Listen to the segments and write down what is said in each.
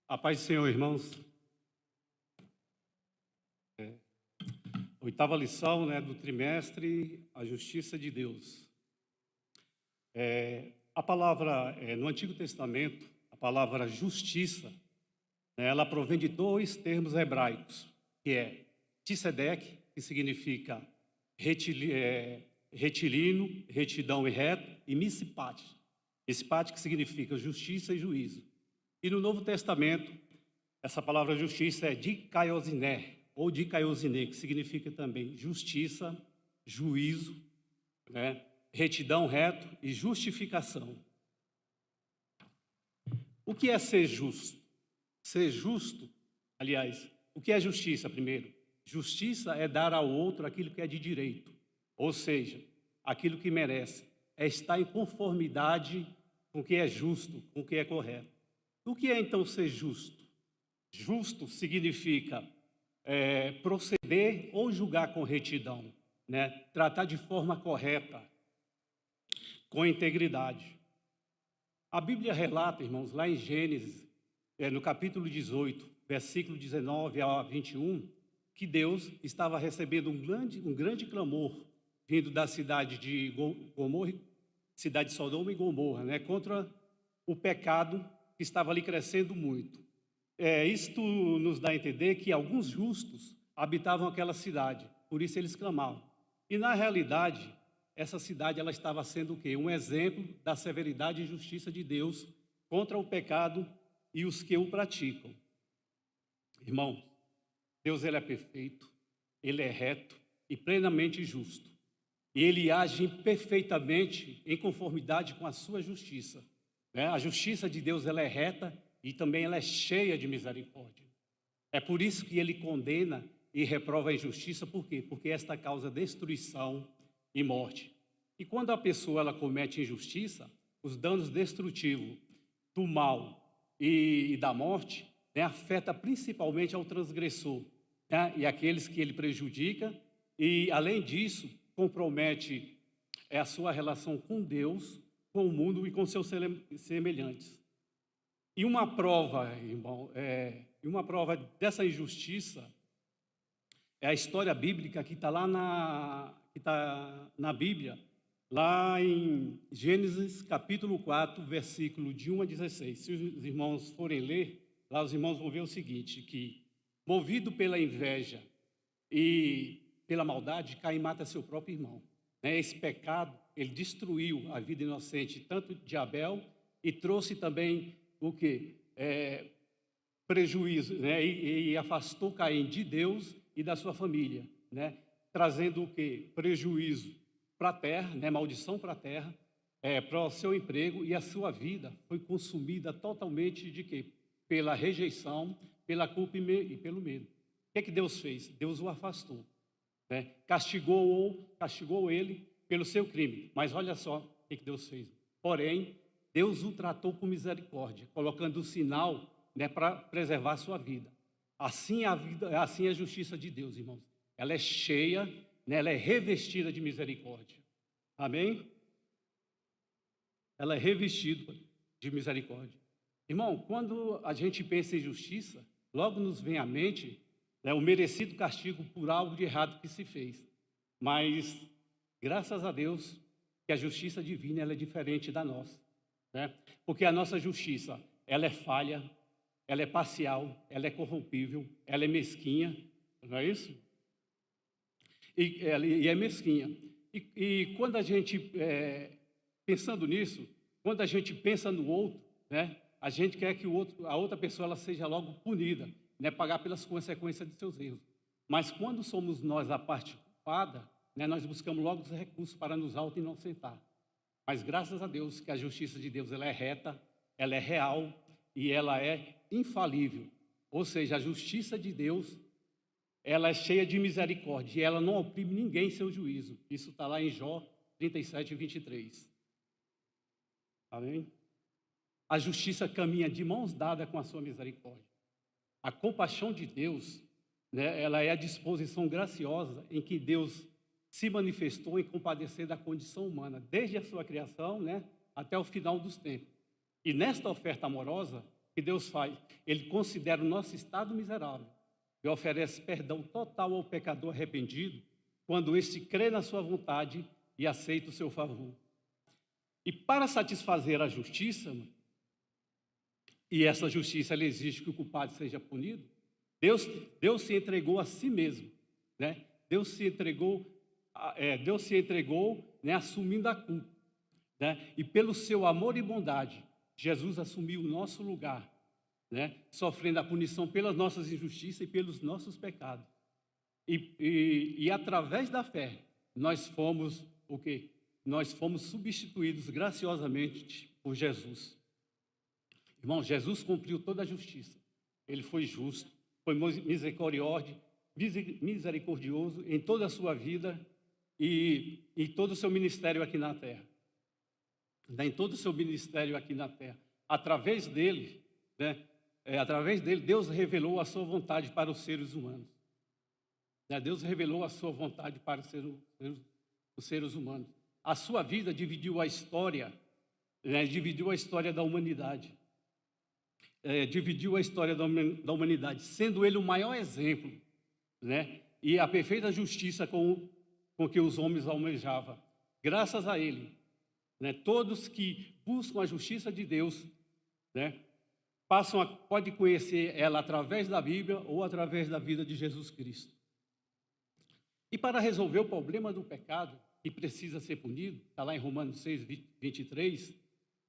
A paz do Senhor, irmãos. Oitava lição, do trimestre, a justiça de Deus. A palavra, no Antigo Testamento, a palavra justiça, ela provém de dois termos hebraicos, que é tsedek, que significa retilíneo, retidão e reto, e mishpat, mishpat que significa justiça e juízo. E no Novo Testamento, essa palavra justiça é dikaiosiné, ou dikaiosiné, que significa também justiça, juízo, retidão, reto e justificação. O que é ser justo? Ser justo, aliás, o que é justiça primeiro? Justiça é dar ao outro aquilo que é de direito, ou seja, aquilo que merece, é estar em conformidade com o que é justo, com o que é correto. O que é então ser justo? Justo significa proceder ou julgar com retidão, tratar de forma correta, com integridade. A Bíblia relata, irmãos, lá em Gênesis, no capítulo 18, versículo 19 a 21, que Deus estava recebendo um grande clamor vindo da cidade de Gomorra, cidade de Sodoma e Gomorra, contra o pecado que estava ali crescendo muito. Isto nos dá a entender que alguns justos habitavam aquela cidade, por isso eles clamavam. E na realidade, essa cidade ela estava sendo o quê? Um exemplo da severidade e justiça de Deus contra o pecado e os que o praticam. Irmãos, Deus ele é perfeito, ele é reto e plenamente justo. E ele age perfeitamente em conformidade com a sua justiça. A justiça de Deus ela é reta e também ela é cheia de misericórdia. É por isso que ele condena e reprova a injustiça. Por quê? Porque esta causa destruição e morte. E quando a pessoa ela comete injustiça, os danos destrutivos do mal e da morte afeta principalmente ao transgressor, e aqueles que ele prejudica, e além disso compromete a sua relação com Deus, com o mundo e com seus semelhantes. E uma prova, irmão, uma prova dessa injustiça é a história bíblica que está lá na Bíblia, lá em Gênesis capítulo 4, versículo de 1 a 16. Se os irmãos forem ler, lá os irmãos vão ver o seguinte, que movido pela inveja e pela maldade, Caim mata seu próprio irmão. Esse pecado, ele destruiu a vida inocente tanto de Abel e trouxe também o que? Prejuízo, e afastou Caim de Deus e da sua família, trazendo o que? Prejuízo para a terra, maldição para a terra, para o seu emprego, e a sua vida foi consumida totalmente de quê? Pela rejeição, pela culpa e pelo medo. O que é que Deus fez? Deus o afastou, castigou ele pelo seu crime. Mas olha só o que Deus fez. Porém, Deus o tratou com misericórdia, colocando o sinal para preservar a sua vida. Assim a justiça de Deus, irmãos. Ela é cheia, ela é revestida de misericórdia. Amém? Ela é revestida de misericórdia. Irmão, quando a gente pensa em justiça, logo nos vem à mente o merecido castigo por algo de errado que se fez. Mas, graças a Deus, que a justiça divina ela é diferente da nossa. Porque a nossa justiça, ela é falha, ela é parcial, ela é corrompível, ela é mesquinha, não é isso? E é mesquinha. E quando a gente, pensando nisso, quando a gente pensa no outro, a gente quer que a outra pessoa ela seja logo punida, pagar pelas consequências de seus erros. Mas quando somos nós a parte culpada, nós buscamos logo os recursos para nos auto-inocentar. Mas graças a Deus que a justiça de Deus ela é reta, ela é real e ela é infalível. Ou seja, a justiça de Deus ela é cheia de misericórdia e ela não oprime ninguém em seu juízo. Isso está lá em Jó 37, 23. Amém? A justiça caminha de mãos dadas com a sua misericórdia. A compaixão de Deus, ela é a disposição graciosa em que Deus se manifestou em compadecer da condição humana, desde a sua criação, até o final dos tempos. E nesta oferta amorosa, que Deus faz? Ele considera o nosso estado miserável e oferece perdão total ao pecador arrependido quando este crê na sua vontade e aceita o seu favor. E para satisfazer a justiça, e essa justiça ela exige que o culpado seja punido, Deus se entregou a si mesmo, né? Deus se entregou, né, assumindo a culpa, né? E pelo seu amor e bondade, Jesus assumiu o nosso lugar, né? Sofrendo a punição pelas nossas injustiças e pelos nossos pecados. E através da fé, nós fomos o quê? Nós fomos substituídos graciosamente por Jesus. Irmão, Jesus cumpriu toda a justiça. Ele foi justo, foi misericordioso em toda a sua vida e em todo o seu ministério aqui na terra. Em todo o seu ministério aqui na terra. Através dele, né, Deus revelou a sua vontade para os seres humanos. Deus revelou a sua vontade para os seres humanos. A sua vida dividiu a história, né, dividiu a história da humanidade. Dividiu a história da humanidade, sendo ele o maior exemplo, né, e a perfeita justiça com que os homens almejavam. Graças a ele, né, todos que buscam a justiça de Deus, né, podem conhecer ela através da Bíblia ou através da vida de Jesus Cristo. E para resolver o problema do pecado, que precisa ser punido, está lá em Romanos 6, 23,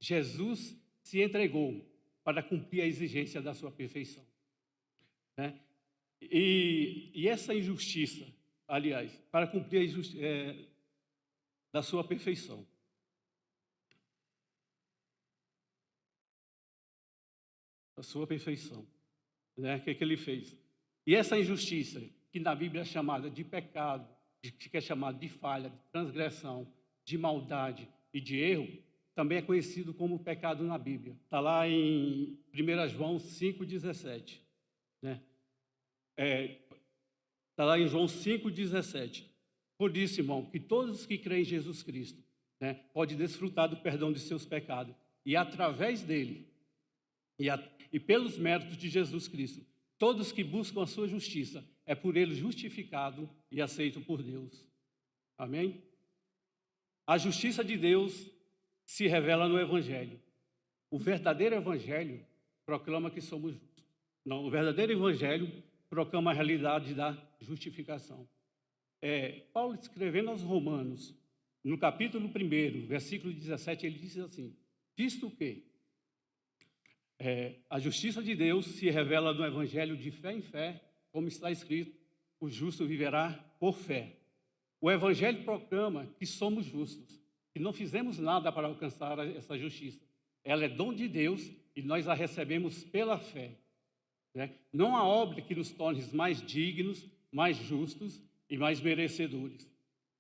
Jesus se entregou para cumprir a exigência da sua perfeição, né? E essa injustiça, aliás, para cumprir a injustiça da sua perfeição. A sua perfeição, né? O que ele fez? E essa injustiça, que na Bíblia é chamada de pecado, que é chamada de falha, de transgressão, de maldade e de erro, também é conhecido como pecado na Bíblia. Está lá em 1 João 5,17. Né? Está lá em João 5,17. Por isso, irmão, que todos que creem em Jesus Cristo, né, podem desfrutar do perdão de seus pecados. E através dele, e pelos méritos de Jesus Cristo, todos que buscam a sua justiça, é por ele justificado e aceito por Deus. Amém? A justiça de Deus se revela no Evangelho. O verdadeiro Evangelho proclama que somos justos. Não, o verdadeiro Evangelho proclama a realidade da justificação. Paulo, escrevendo aos Romanos, no capítulo 1, versículo 17, ele diz assim: visto que a justiça de Deus se revela no Evangelho de fé em fé, como está escrito, o justo viverá por fé. O Evangelho proclama que somos justos, que não fizemos nada para alcançar essa justiça. Ela é dom de Deus e nós a recebemos pela fé. Né? Não há obra que nos torne mais dignos, mais justos e mais merecedores.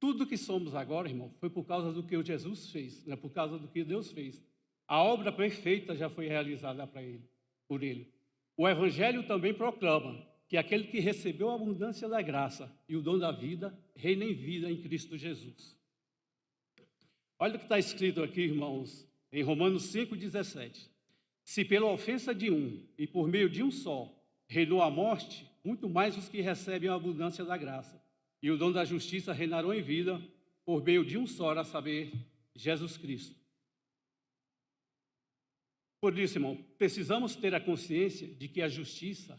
Tudo que somos agora, irmão, foi por causa do que Jesus fez, né? Por causa do que Deus fez. A obra perfeita já foi realizada por ele. O Evangelho também proclama que aquele que recebeu a abundância da graça e o dom da vida, reina em vida em Cristo Jesus. Olha o que está escrito aqui, irmãos, em Romanos 5,17. Se pela ofensa de um e por meio de um só reinou a morte, muito mais os que recebem a abundância da graça e o dom da justiça reinarão em vida por meio de um só, a saber, Jesus Cristo. Por isso, irmão, precisamos ter a consciência de que a justiça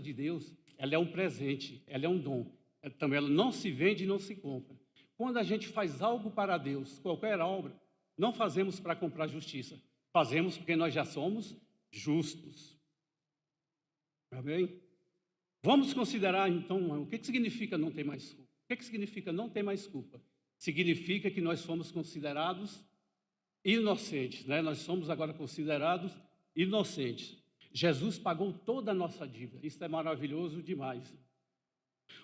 de Deus, ela é um presente, ela é um dom. Também ela não se vende e não se compra. Quando a gente faz algo para Deus, qualquer obra, não fazemos para comprar justiça. Fazemos porque nós já somos justos. Amém? Vamos considerar, então, o que significa não ter mais culpa? O que significa não ter mais culpa? Significa que nós fomos considerados inocentes, né? Nós somos agora considerados inocentes. Jesus pagou toda a nossa dívida. Isso é maravilhoso demais.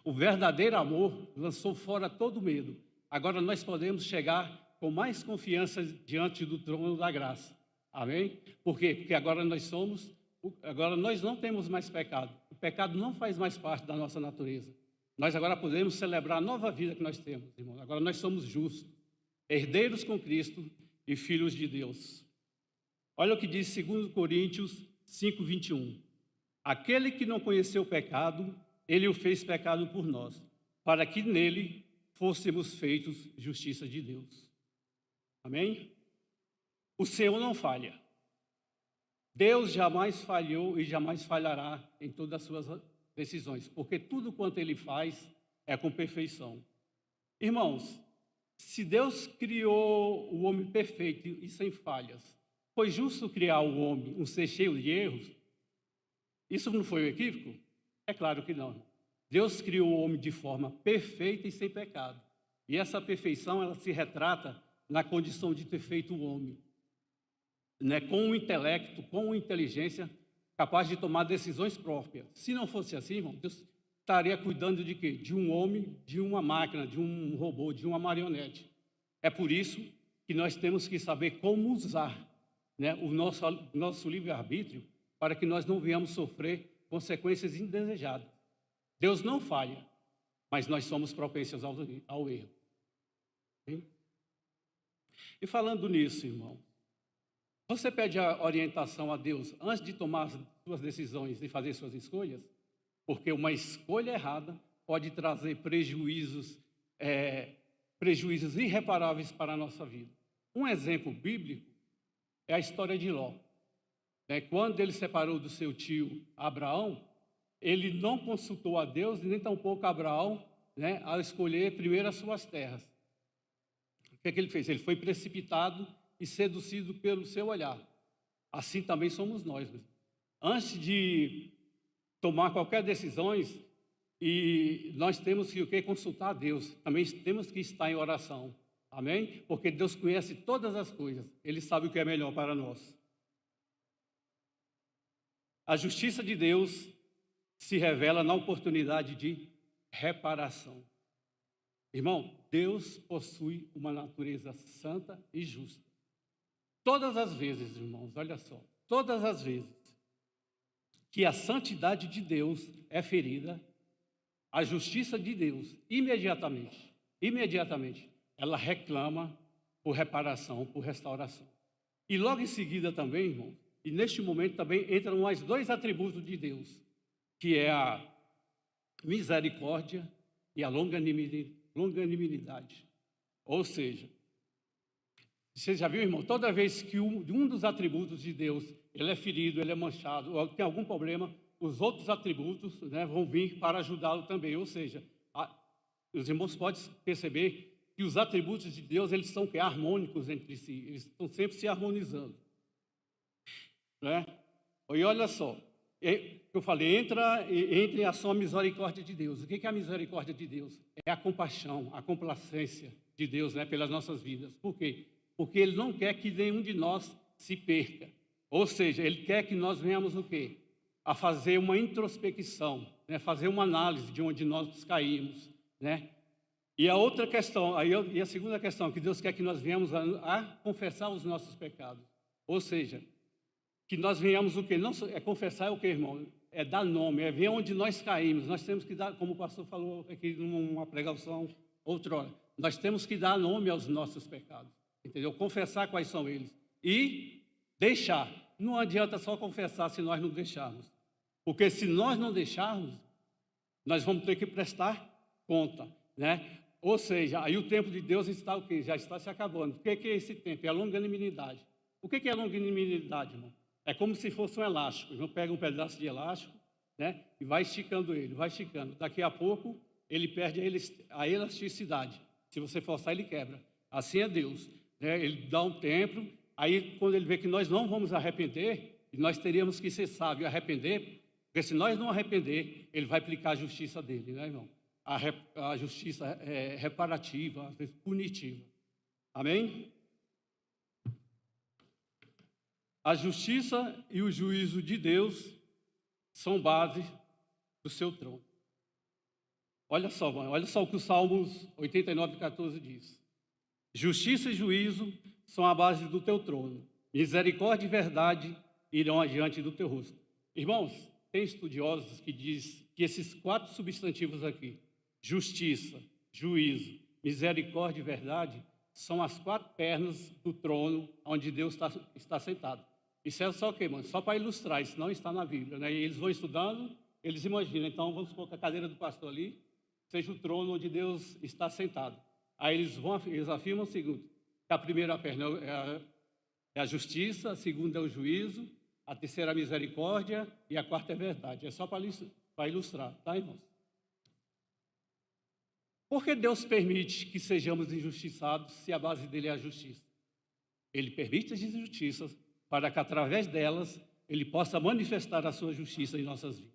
O verdadeiro amor lançou fora todo medo. Agora nós podemos chegar com mais confiança diante do trono da graça. Amém? Por quê? Porque agora nós não temos mais pecado. O pecado não faz mais parte da nossa natureza. Nós agora podemos celebrar a nova vida que nós temos, irmãos. Agora nós somos justos, herdeiros com Cristo e filhos de Deus. Olha o que diz 2 Coríntios 5, 21. Aquele que não conheceu o pecado, ele o fez pecado por nós, para que nele fôssemos feitos justiça de Deus. Amém? O Senhor não falha. Deus jamais falhou e jamais falhará em todas as suas decisões, porque tudo quanto Ele faz é com perfeição. Irmãos, se Deus criou o homem perfeito e sem falhas, foi justo criar o homem, um ser cheio de erros? Isso não foi um equívoco? É claro que não. Deus criou o homem de forma perfeita e sem pecado. E essa perfeição, ela se retrata na condição de ter feito o homem, né, com um intelecto, com uma inteligência, capaz de tomar decisões próprias. Se não fosse assim, irmão, Deus estaria cuidando de quê? De um homem, de uma máquina, de um robô, de uma marionete. É por isso que nós temos que saber como usar, né, o nosso livre-arbítrio para que nós não venhamos sofrer consequências indesejadas. Deus não falha, mas nós somos propensos ao erro. Hein? E falando nisso, irmão, você pede a orientação a Deus antes de tomar suas decisões e fazer suas escolhas? Porque uma escolha errada pode trazer prejuízos irreparáveis para a nossa vida. Um exemplo bíblico é a história de Ló. Quando ele separou do seu tio Abraão, ele não consultou a Deus, nem tampouco Abraão, né, a escolher primeiro as suas terras. O que é que ele fez? Ele foi precipitado e seduzido pelo seu olhar. Assim também somos nós. Antes de tomar qualquer decisão, e nós temos que o quê? Consultar a Deus. Também temos que estar em oração. Amém? Porque Deus conhece todas as coisas. Ele sabe o que é melhor para nós. A justiça de Deus se revela na oportunidade de reparação. Irmão, Deus possui uma natureza santa e justa. Todas as vezes, irmãos, olha só, todas as vezes que a santidade de Deus é ferida, a justiça de Deus, imediatamente, ela reclama por reparação, por restauração. E logo em seguida também, irmão, e neste momento também entram mais dois atributos de Deus, que é a misericórdia e a longanimidade. Ou seja, você já viu, irmão, toda vez que um dos atributos de Deus ele é ferido, ele é manchado, ou tem algum problema, os outros atributos, né, vão vir para ajudá-lo também. Ou seja, os irmãos podem perceber que os atributos de Deus eles são harmônicos entre si, eles estão sempre se harmonizando. Né? E olha só, eu falei, entre a ação a misericórdia de Deus. O que é a misericórdia de Deus? É a compaixão, a complacência de Deus, né, pelas nossas vidas. Por quê? Porque Ele não quer que nenhum de nós se perca. Ou seja, Ele quer que nós venhamos o quê? A fazer uma introspecção, né, fazer uma análise de onde nós caímos. Né? E a outra questão, e a segunda questão, que Deus quer que nós venhamos a confessar os nossos pecados. Ou seja, que nós venhamos o quê? Não é confessar, é o quê, irmão? É dar nome, é ver onde nós caímos. Nós temos que dar, como o pastor falou aqui numa pregação outrora, nós temos que dar nome aos nossos pecados, entendeu? Confessar quais são eles e deixar. Não adianta só confessar se nós não deixarmos, porque se nós não deixarmos, nós vamos ter que prestar conta, né? Ou seja, aí o tempo de Deus está o quê? Já está se acabando. O que é esse tempo? É a longanimidade. O que é a longanimidade, irmão? É como se fosse um elástico. Então, pega um pedaço de elástico, né, e vai esticando ele, vai esticando. Daqui a pouco, ele perde a elasticidade. Se você forçar, ele quebra. Assim é Deus. Né? Ele dá um tempo, aí quando ele vê que nós não vamos arrepender, nós teríamos que ser sábios e arrepender, porque se nós não arrepender, ele vai aplicar a justiça dele, né, irmão? A justiça reparativa, às vezes punitiva. Amém? A justiça e o juízo de Deus são base do seu trono. Olha só o que o Salmos 89:14 diz. Justiça e juízo são a base do teu trono. Misericórdia e verdade irão adiante do teu rosto. Irmãos, tem estudiosos que dizem que esses 4 substantivos aqui, justiça, juízo, misericórdia e verdade, são as 4 pernas do trono onde Deus está sentado. Isso é só o quê, mano? Só para ilustrar, isso não está na Bíblia, né? E eles vão estudando, eles imaginam. Então, vamos supor que a cadeira do pastor ali seja o trono onde Deus está sentado. Aí eles afirmam o seguinte: que a primeira perna é a justiça, a segunda é o juízo, a terceira é a misericórdia e a quarta é a verdade. É só para ilustrar, tá, irmãos? Por que Deus permite que sejamos injustiçados se a base dele é a justiça? Ele permite as injustiças para que, através delas, ele possa manifestar a sua justiça em nossas vidas.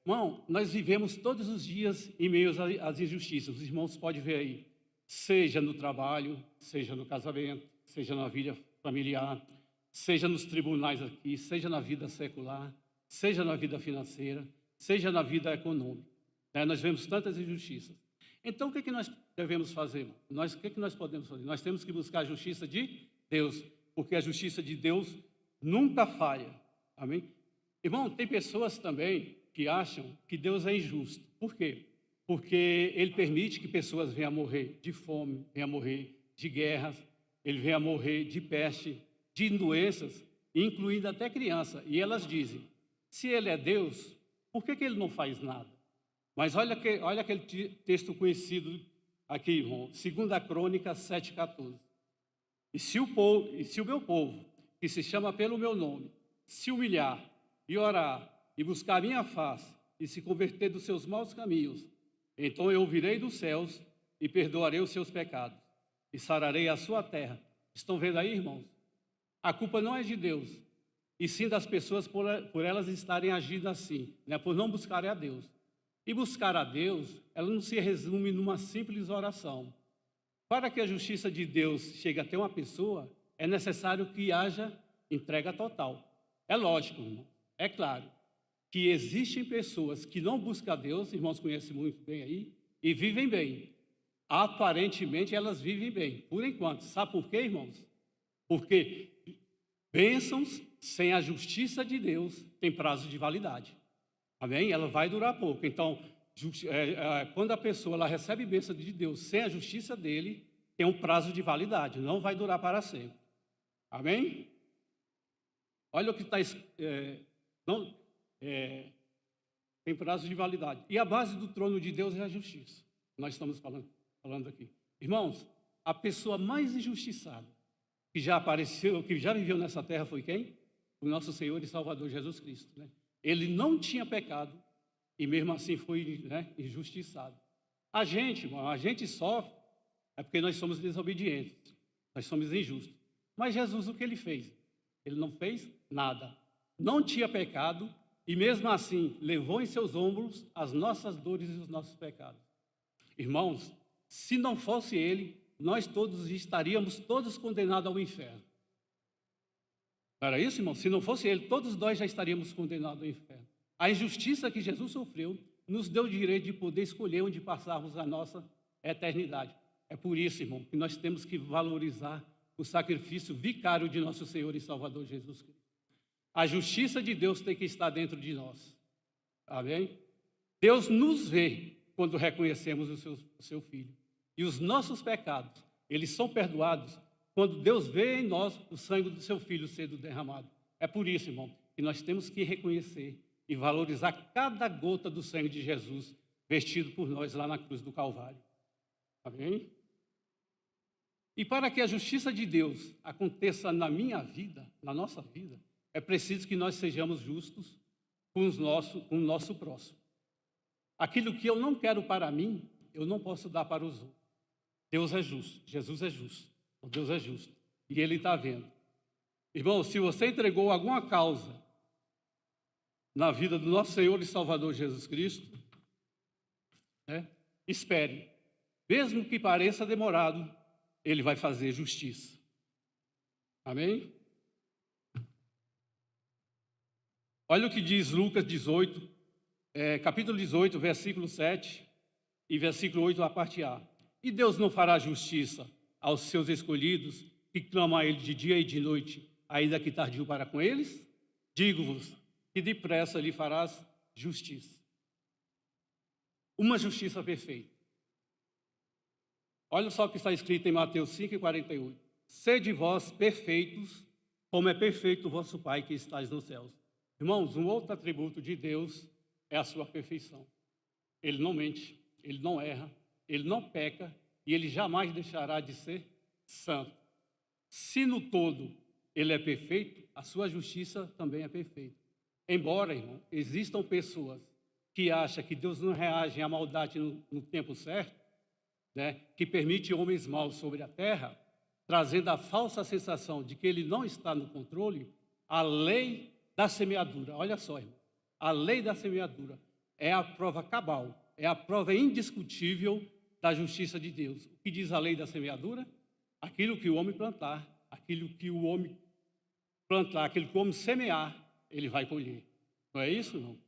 Irmão, nós vivemos todos os dias em meio às injustiças. Os irmãos podem ver aí, seja no trabalho, seja no casamento, seja na vida familiar, seja nos tribunais aqui, seja na vida secular, seja na vida financeira, seja na vida econômica. Nós vemos tantas injustiças. Então, o que nós devemos fazer, irmão? O que nós podemos fazer? Nós temos que buscar a justiça de Deus, porque a justiça de Deus nunca falha. Amém? Irmão, tem pessoas também que acham que Deus é injusto. Por quê? Porque Ele permite que pessoas venham a morrer de fome, venham a morrer de guerras, Ele venha a morrer de peste, de doenças, incluindo até criança. E elas dizem, se Ele é Deus, por que Ele não faz nada? Mas olha aquele texto conhecido aqui, irmão, 2 Crônicas 7,14. E se o meu povo, que se chama pelo meu nome, se humilhar e orar e buscar a minha face e se converter dos seus maus caminhos, então eu ouvirei dos céus e perdoarei os seus pecados e sararei a sua terra. Estão vendo aí, irmãos? A culpa não é de Deus, e sim das pessoas por elas estarem agindo assim, né? Por não buscarem a Deus. E buscar a Deus, ela não se resume numa simples oração. Para que a justiça de Deus chegue até uma pessoa, é necessário que haja entrega total. É lógico, irmão, é claro, que existem pessoas que não buscam a Deus, irmãos conhecem muito bem aí, e vivem bem. Aparentemente, elas vivem bem, por enquanto. Sabe por quê, irmãos? Porque bênçãos sem a justiça de Deus têm prazo de validade. Amém? Ela vai durar pouco. Então, quando a pessoa ela recebe bênção de Deus sem a justiça dele, tem um prazo de validade, não vai durar para sempre. Amém? Olha o que está tem prazo de validade. E a base do trono de Deus é a justiça. Nós estamos falando aqui. Irmãos, a pessoa mais injustiçada que já apareceu, que já viveu nessa terra foi quem? O nosso Senhor e Salvador Jesus Cristo, né? Ele não tinha pecado e mesmo assim foi, né, injustiçado. A gente sofre é porque nós somos desobedientes, nós somos injustos. Mas Jesus, o que ele fez? Ele não fez nada. Não tinha pecado e mesmo assim levou em seus ombros as nossas dores e os nossos pecados. Irmãos, se não fosse ele, nós todos estaríamos todos condenados ao inferno. Era isso, irmão? Se não fosse ele, todos nós já estaríamos condenados ao inferno. A injustiça que Jesus sofreu nos deu o direito de poder escolher onde passarmos a nossa eternidade. É por isso, irmão, que nós temos que valorizar o sacrifício vicário de nosso Senhor e Salvador Jesus Cristo. A justiça de Deus tem que estar dentro de nós. Amém? Deus nos vê quando reconhecemos o seu Filho. E os nossos pecados, eles são perdoados quando Deus vê em nós o sangue do seu Filho sendo derramado. É por isso, irmão, que nós temos que reconhecer e valorizar cada gota do sangue de Jesus vestido por nós lá na cruz do Calvário. Amém? E para que a justiça de Deus aconteça na minha vida, na nossa vida, é preciso que nós sejamos justos com o nosso próximo. Aquilo que eu não quero para mim, eu não posso dar para os outros. Deus é justo, Jesus é justo. Deus é justo e Ele está vendo. Irmão, se você entregou alguma causa na vida do nosso Senhor e Salvador Jesus Cristo, né, espere. Mesmo que pareça demorado, Ele vai fazer justiça. Amém? Olha o que diz Lucas 18, capítulo 18, versículo 7 e versículo 8, a parte A. E Deus não fará justiça aos seus escolhidos, que clamam a Ele de dia e de noite, ainda que tardio para com eles? Digo-vos que depressa lhe farás justiça. Uma justiça perfeita. Olha só o que está escrito em Mateus 5:48. sede vós perfeitos, como é perfeito o vosso Pai que estais nos céus. Irmãos, um outro atributo de Deus é a sua perfeição. Ele não mente, ele não erra, ele não peca e ele jamais deixará de ser santo. Se no todo ele é perfeito, a sua justiça também é perfeita. Embora, irmão, existam pessoas que acham que Deus não reage à maldade no tempo certo, né, que permite homens maus sobre a terra, trazendo a falsa sensação de que ele não está no controle, a lei da semeadura, olha só, irmão, a lei da semeadura é a prova cabal, é a prova indiscutível da justiça de Deus. O que diz a lei da semeadura? Aquilo que o homem plantar, aquilo que o homem semear, ele vai colher. Não é isso, irmão?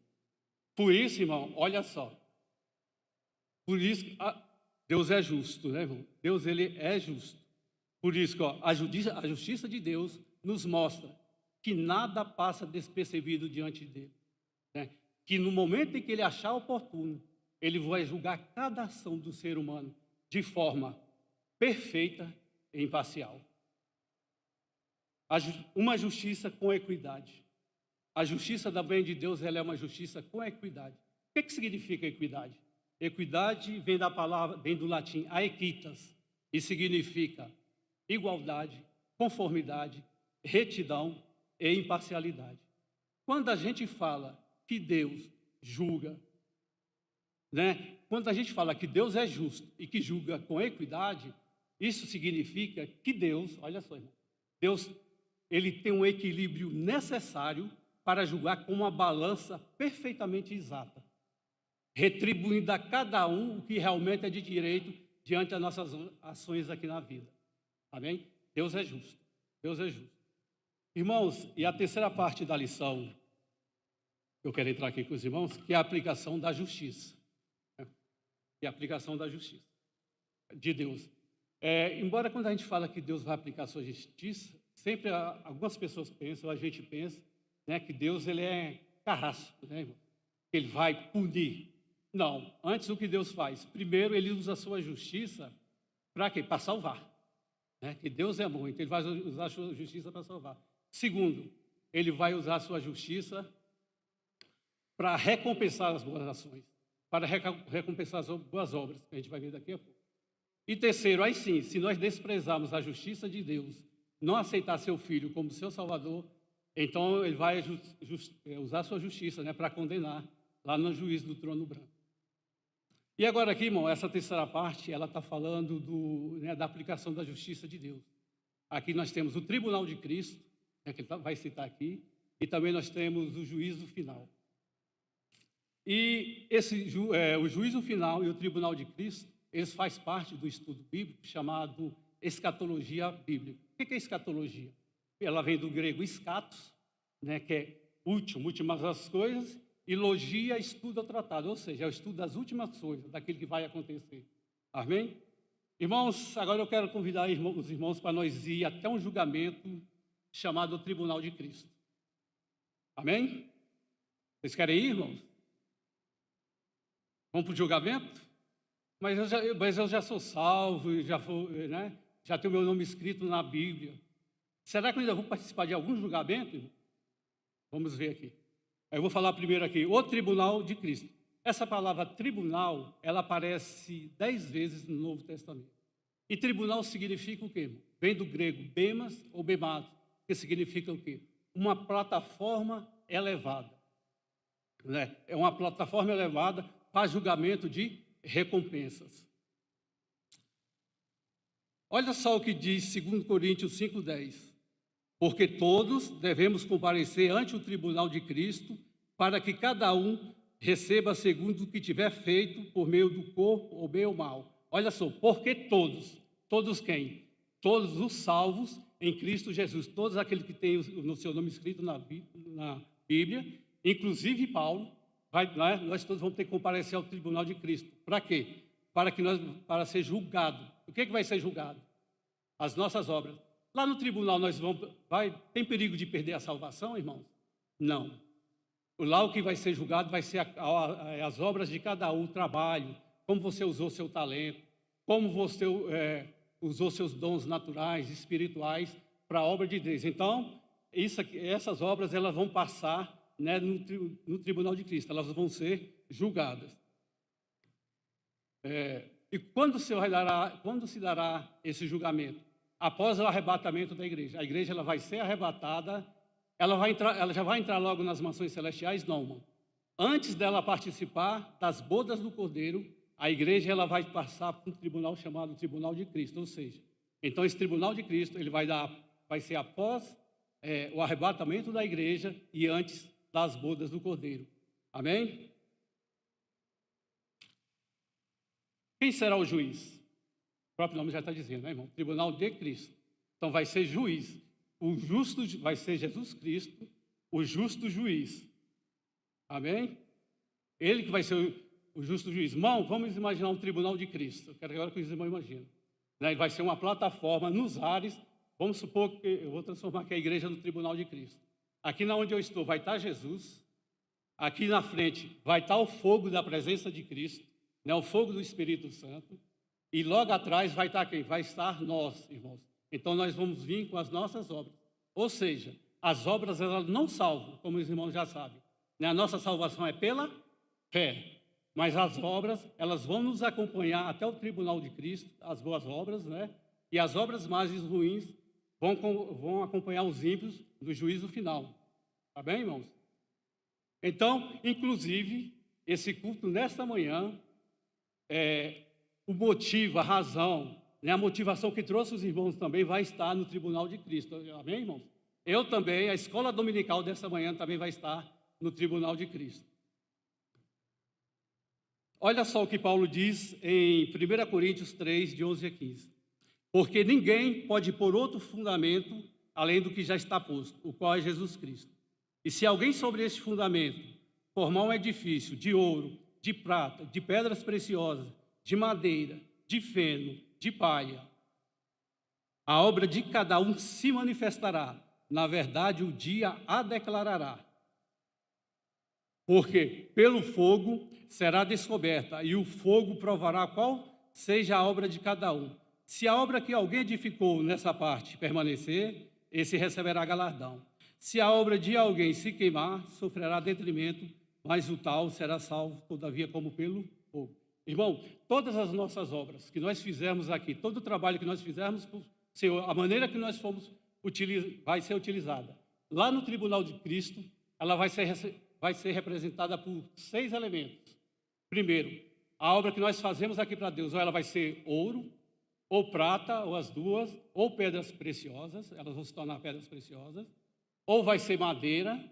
Por isso, irmão, olha só. Por isso, Deus é justo, né, irmão? Deus, ele é justo. Por isso, a justiça de Deus nos mostra que nada passa despercebido diante dele. Né? Que no momento em que ele achar oportuno, ele vai julgar cada ação do ser humano de forma perfeita e imparcial. Uma justiça com equidade. A justiça da bem de Deus, ela é uma justiça com equidade. O que significa equidade? Equidade vem do latim aequitas e significa igualdade, conformidade, retidão e imparcialidade. Quando a gente fala que Deus julga, né? Quando a gente fala que Deus é justo e que julga com equidade, isso significa que Deus, olha só, irmão, Deus, ele tem um equilíbrio necessário para julgar com uma balança perfeitamente exata, retribuindo a cada um o que realmente é de direito diante das nossas ações aqui na vida. Amém? Deus é justo. Deus é justo. Irmãos, e a terceira parte da lição, eu quero entrar aqui com os irmãos, que é a aplicação da justiça. Que é a aplicação da justiça de Deus. Embora quando a gente fala que Deus vai aplicar a sua justiça, sempre algumas pessoas pensam, a gente pensa, né, que Deus ele é carrasco, né, irmão? Ele vai punir. Não, antes o que Deus faz? Primeiro, ele usa a sua justiça para quê? Para salvar. Né? Que Deus é bom, então ele vai usar a sua justiça para salvar. Segundo, ele vai usar a sua justiça para recompensar as boas ações, para recompensar as boas obras, que a gente vai ver daqui a pouco. E terceiro, aí sim, se nós desprezarmos a justiça de Deus, não aceitar seu filho como seu salvador, então ele vai usar a sua justiça, né, para condenar lá no juízo do trono branco. E agora aqui, irmão, essa terceira parte, ela está falando da aplicação da justiça de Deus. Aqui nós temos o tribunal de Cristo, né, que ele vai citar aqui, e também nós temos o juízo final. E o juízo final e o tribunal de Cristo, eles fazem parte do estudo bíblico chamado escatologia bíblica. O que é escatologia? Ela vem do grego escatos, né, que é últimas as coisas, e logia, estudo ou tratado, ou seja, é o estudo das últimas coisas, daquilo que vai acontecer. Amém? Irmãos, agora eu quero convidar os irmãos para nós ir até um julgamento chamado Tribunal de Cristo. Amém? Vocês querem ir, irmãos? Vamos para o julgamento? Mas eu já sou salvo, né? Já tenho meu nome escrito na Bíblia. Será que eu ainda vou participar de algum julgamento? Vamos ver aqui. Eu vou falar primeiro aqui, o Tribunal de Cristo. Essa palavra tribunal, ela aparece 10 vezes no Novo Testamento. E tribunal significa o quê? Vem do grego bemas ou bemato, que significa o quê? Uma plataforma elevada. Né? É uma plataforma elevada para julgamento de recompensas. Olha só o que diz 2 Coríntios 5,10. Porque todos devemos comparecer ante o tribunal de Cristo, para que cada um receba segundo o que tiver feito por meio do corpo ou bem ou mal. Olha só, porque todos. Todos quem? Todos os salvos em Cristo Jesus. Todos aqueles que têm no seu nome escrito na Bíblia, inclusive Paulo, nós todos vamos ter que comparecer ao tribunal de Cristo. Para quê? Para ser julgado. O que vai ser julgado? As nossas obras. Lá no tribunal tem perigo de perder a salvação, irmãos? Não. Lá o que vai ser julgado vai ser as obras de cada um, o trabalho, como você usou seu talento, como você usou seus dons naturais, espirituais, para a obra de Deus. Então, essas obras elas vão passar, né, no tribunal de Cristo, elas vão ser julgadas. E quando se dará esse julgamento? Após o arrebatamento da igreja. A igreja ela vai ser arrebatada, ela já vai entrar logo nas mansões celestiais? Não, irmão. Antes dela participar das bodas do Cordeiro, a igreja ela vai passar por um tribunal chamado Tribunal de Cristo, ou seja, então esse Tribunal de Cristo ele vai ser após o arrebatamento da igreja e antes das bodas do Cordeiro. Amém? Quem será o juiz? O próprio nome já está dizendo, né, irmão? Tribunal de Cristo. Então vai ser juiz. O justo vai ser Jesus Cristo, o justo juiz. Amém? Ele que vai ser o justo juiz. Irmão, vamos imaginar um tribunal de Cristo. Eu quero agora que os irmãos imaginem. Né? Vai ser uma plataforma nos ares. Vamos supor que eu vou transformar aqui a igreja no tribunal de Cristo. Aqui na onde eu estou vai estar Jesus. Aqui na frente vai estar o fogo da presença de Cristo, né? O fogo do Espírito Santo. E logo atrás vai estar quem? Vai estar nós, irmãos. Então nós vamos vir com as nossas obras. Ou seja, as obras elas não salvam, como os irmãos já sabem. A nossa salvação é pela fé. Mas as obras, elas vão nos acompanhar até o tribunal de Cristo, as boas obras, né? E as obras mais ruins vão acompanhar os ímpios no juízo final. Tá bem, irmãos? Então, inclusive, esse culto nesta manhã, o motivo, a razão, né, a motivação que trouxe os irmãos também vai estar no tribunal de Cristo. Amém, irmãos? Eu também, a escola dominical desta manhã também vai estar no tribunal de Cristo. Olha só o que Paulo diz em 1 Coríntios 3, de 11 a 15. Porque ninguém pode pôr outro fundamento além do que já está posto, o qual é Jesus Cristo. E se alguém sobre este fundamento formar um edifício de ouro, de prata, de pedras preciosas, de madeira, de feno, de palha, a obra de cada um se manifestará. Na verdade, o dia a declarará. Porque pelo fogo será descoberta, e o fogo provará qual seja a obra de cada um. Se a obra que alguém edificou nessa parte permanecer, esse receberá galardão. Se a obra de alguém se queimar, sofrerá detrimento, mas o tal será salvo, todavia, como pelo fogo. Irmão, todas as nossas obras que nós fizermos aqui, todo o trabalho que nós fizermos, Senhor, a maneira que nós fomos vai ser utilizada. Lá no tribunal de Cristo, ela vai ser representada por 6 elementos. Primeiro, a obra que nós fazemos aqui para Deus, ou ela vai ser ouro, ou prata, ou as duas, ou pedras preciosas, elas vão se tornar pedras preciosas, ou vai ser madeira,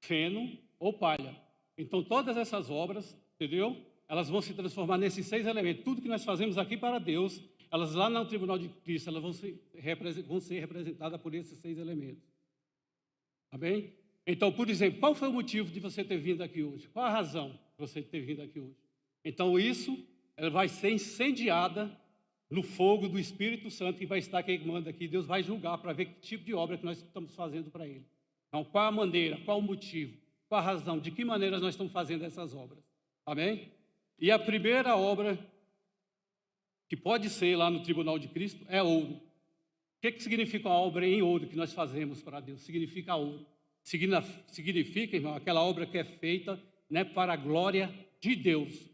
feno ou palha. Então, todas essas obras, entendeu? Elas vão se transformar nesses 6 elementos. Tudo que nós fazemos aqui para Deus, elas lá no tribunal de Cristo, elas vão ser representadas por esses 6 elementos. Amém? Então, por exemplo, qual foi o motivo de você ter vindo aqui hoje? Qual a razão de você ter vindo aqui hoje? Então, ela vai ser incendiada no fogo do Espírito Santo que vai estar queimando aqui. Deus vai julgar para ver que tipo de obra que nós estamos fazendo para Ele. Então, qual a maneira, qual o motivo, qual a razão, de que maneira nós estamos fazendo essas obras. Amém? E a primeira obra que pode ser lá no tribunal de Cristo é ouro. O que significa uma obra em ouro que nós fazemos para Deus? Significa ouro. Significa, irmão, aquela obra que é feita, né, para a glória de Deus.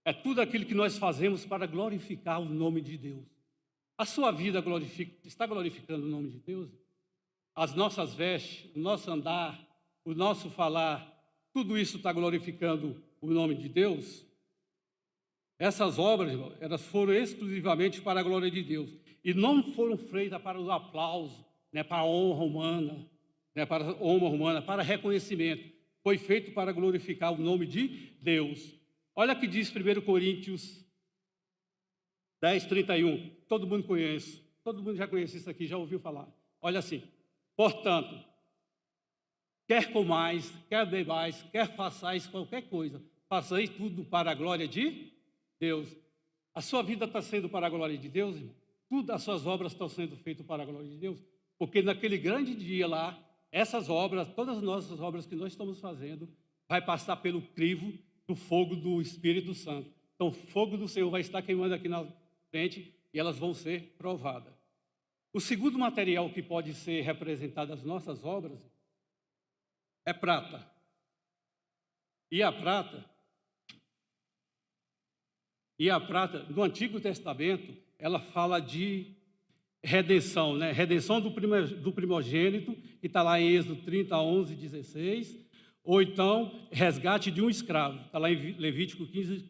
É tudo aquilo que nós fazemos para glorificar o nome de Deus. A sua vida está glorificando o nome de Deus? As nossas vestes, o nosso andar, o nosso falar, tudo isso está glorificando o nome de Deus? Essas obras, irmão, elas foram exclusivamente para a glória de Deus. E não foram feitas para o aplauso, né, para a honra humana, para reconhecimento. Foi feito para glorificar o nome de Deus. Olha o que diz 1 Coríntios 10, 31. Todo mundo conhece. Todo mundo já conhece isso aqui, já ouviu falar. Olha assim. Portanto, quer comais, quer bebais, quer façais qualquer coisa, façais tudo para a glória de Deus. A sua vida está sendo para a glória de Deus, irmão? Tudo as suas obras estão sendo feitas para a glória de Deus? Porque naquele grande dia lá, essas obras, todas as nossas obras que nós estamos fazendo, vai passar pelo crivo do fogo do Espírito Santo. Então, o fogo do Senhor vai estar queimando aqui na frente e elas vão ser provadas. O segundo material que pode ser representado nas nossas obras é prata. E a prata, no Antigo Testamento, ela fala de redenção, né? Redenção do primogênito, que está lá em Êxodo 30, 11, 16, ou então resgate de um escravo, está lá em Levítico 15,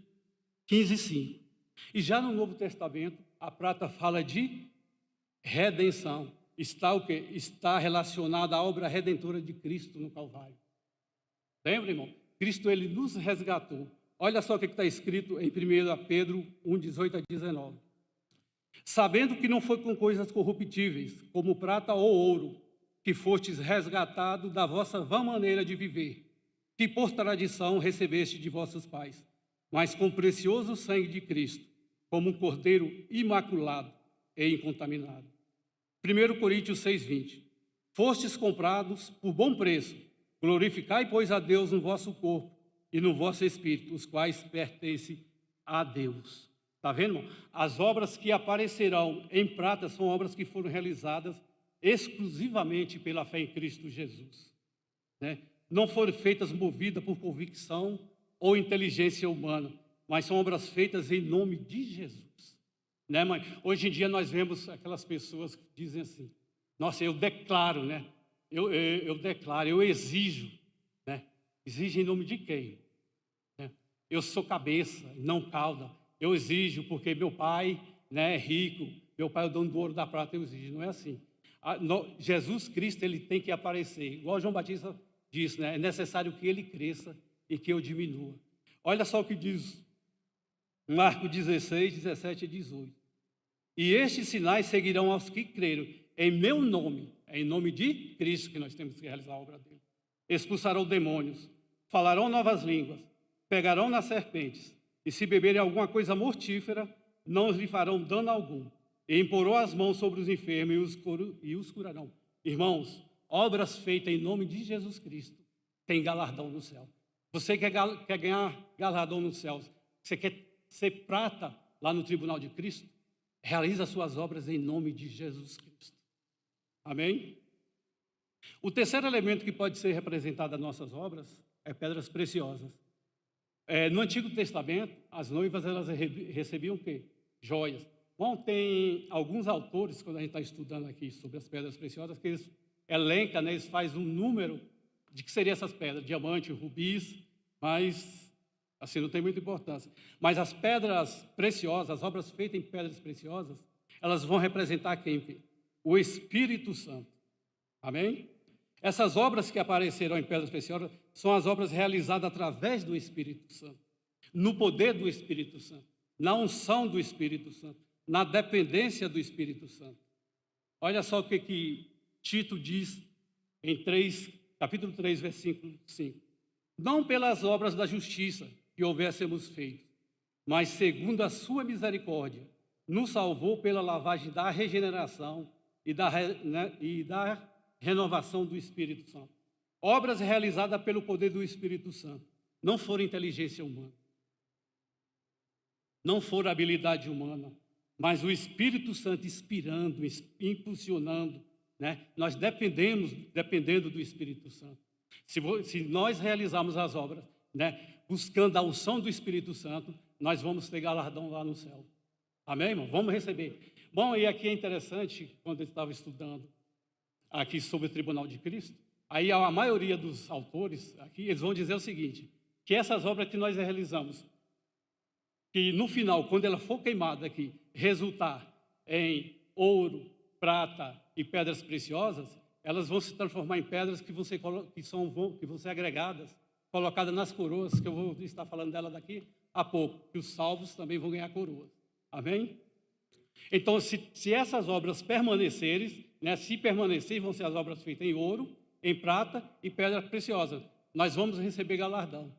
5. E já no Novo Testamento, a prata fala de redenção. Está o quê? Está relacionada à obra redentora de Cristo no Calvário. Lembra, irmão? Cristo, ele nos resgatou. Olha só o que está escrito em 1 Pedro 1, 18 a 19. Sabendo que não foi com coisas corruptíveis, como prata ou ouro, que fostes resgatado da vossa vã maneira de viver, que por tradição recebeste de vossos pais, mas com o precioso sangue de Cristo, como um cordeiro imaculado e incontaminado. 1 Coríntios 6:20. Fostes comprados por bom preço, glorificai, pois, a Deus no vosso corpo e no vosso espírito, os quais pertencem a Deus. Está vendo, irmão? As obras que aparecerão em prata são obras que foram realizadas exclusivamente pela fé em Cristo Jesus, né? Não foram feitas movidas por convicção ou inteligência humana, mas são obras feitas em nome de Jesus, né, mãe? Hoje em dia nós vemos aquelas pessoas que dizem assim: nossa, eu declaro, né? Eu declaro, eu exijo, né? Exige em nome de quem? Né? Eu sou cabeça, não cauda. Eu exijo porque meu pai, né, é rico, meu pai é o dono do ouro e da prata, eu exijo. Não é assim. Jesus Cristo, ele tem que aparecer. Igual João Batista disse, né? É necessário que ele cresça e que eu diminua. Olha só o que diz Marcos 16, 17 e 18. E estes sinais seguirão aos que creram em meu nome, é em nome de Cristo que nós temos que realizar a obra dele. Expulsarão demônios, falarão novas línguas, pegarão nas serpentes, e se beberem alguma coisa mortífera, não lhe farão dano algum. E imporão as mãos sobre os enfermos e os curarão. Irmãos, obras feitas em nome de Jesus Cristo têm galardão no céu. Você quer ganhar galardão no céu? Você quer ser prata lá no tribunal de Cristo? Realiza suas obras em nome de Jesus Cristo. Amém? O terceiro elemento que pode ser representado nas nossas obras é pedras preciosas. No Antigo Testamento, as noivas elas recebiam o quê? Joias. Bom, tem alguns autores, quando a gente está estudando aqui sobre as pedras preciosas, que eles elencam, né, eles fazem um número de que seriam essas pedras, diamante, rubis, mas assim não tem muita importância. Mas as pedras preciosas, as obras feitas em pedras preciosas, elas vão representar quem? O Espírito Santo. Amém? Essas obras que aparecerão em pedras preciosas são as obras realizadas através do Espírito Santo, no poder do Espírito Santo, na unção do Espírito Santo, na dependência do Espírito Santo. Olha só o que Tito diz em capítulo 3, versículo 5. Não pelas obras da justiça que houvéssemos feito, mas segundo a sua misericórdia, nos salvou pela lavagem da regeneração e da renovação do Espírito Santo. Obras realizadas pelo poder do Espírito Santo. Não foram inteligência humana. Não foram habilidade humana. Mas o Espírito Santo inspirando, impulsionando, né? Nós dependendo do Espírito Santo. Se nós realizarmos as obras, né, buscando a unção do Espírito Santo, nós vamos ter galardão lá no céu. Amém, irmão? Vamos receber. Bom, e aqui é interessante, quando eu estava estudando aqui sobre o Tribunal de Cristo, aí a maioria dos autores aqui, eles vão dizer o seguinte, que essas obras que nós realizamos, que no final, quando ela for queimada aqui, resultar em ouro, prata e pedras preciosas, elas vão se transformar em pedras que vão ser agregadas, colocadas nas coroas, que eu vou estar falando dela daqui a pouco, que os salvos também vão ganhar coroas. Amém? Então, se essas obras permanecerem, né, se permanecerem, vão ser as obras feitas em ouro, em prata e pedras preciosas. Nós vamos receber galardão.